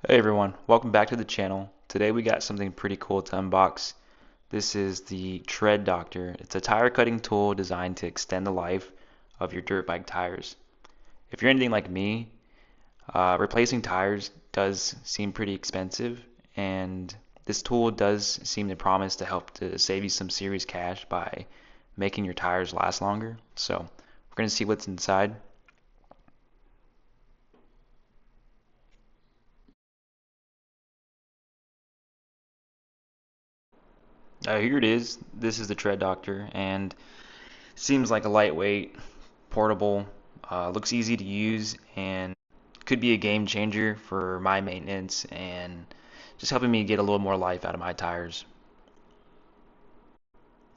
Hey everyone, welcome back to the channel. Today we got something pretty cool to unbox. This is the Tread Doctor. It's a tire cutting tool designed to extend the life of your dirt bike tires. If you're anything like me, replacing tires does seem pretty expensive, and this tool does seem to promise to help to save you some serious cash by making your tires last longer. So we're going to see what's inside. Here it is. This is the Tread Doctor, and seems like a lightweight, portable, looks easy to use, and could be a game changer for my maintenance and just helping me get a little more life out of my tires.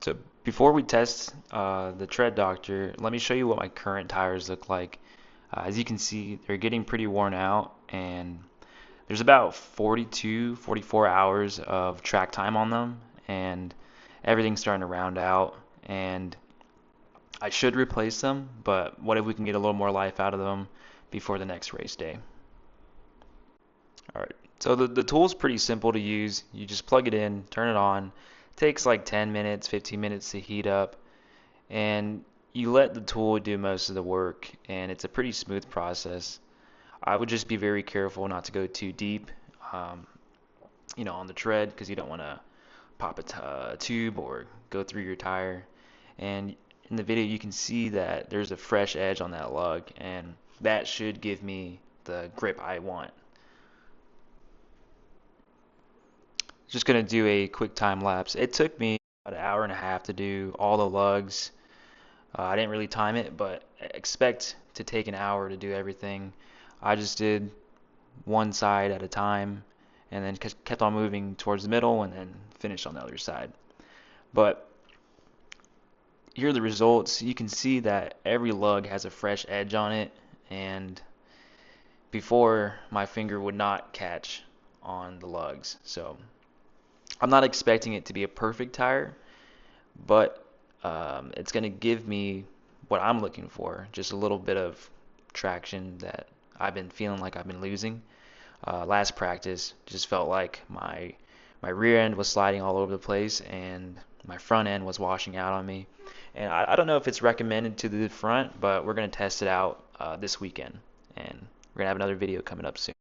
So before we test the Tread Doctor, let me show you what my current tires look like. As you can see, they're getting pretty worn out, and there's about 42, 44 hours of track time on them, and everything's starting to round out. And I should replace them, but what if we can get a little more life out of them before the next race day? All right. So the tool's pretty simple to use. You just plug it in, turn it on. It takes like 10 minutes, 15 minutes to heat up, and you let the tool do most of the work, and it's a pretty smooth process. I would just be very careful not to go too deep, um, on the tread because you don't want to pop a tube or go through your tire. And in the video you can see that there's a fresh edge on that lug, and that should give me the grip I want. Just gonna do a quick time lapse. It took me about an hour and a half to do all the lugs. I didn't really time it, but expect to take an hour to do everything. I just did one side at a time and then kept on moving towards the middle and then finished on the other side. But here are the results. You can see that every lug has a fresh edge on it, and before my finger would not catch on the lugs. So I'm not expecting it to be a perfect tire, but it's going to give me what I'm looking for, just a little bit of traction that I've been feeling like I've been losing. Last practice just felt like my rear end was sliding all over the place and my front end was washing out on me. And I don't know if it's recommended to the front, but we're going to test it out this weekend. And we're going to have another video coming up soon.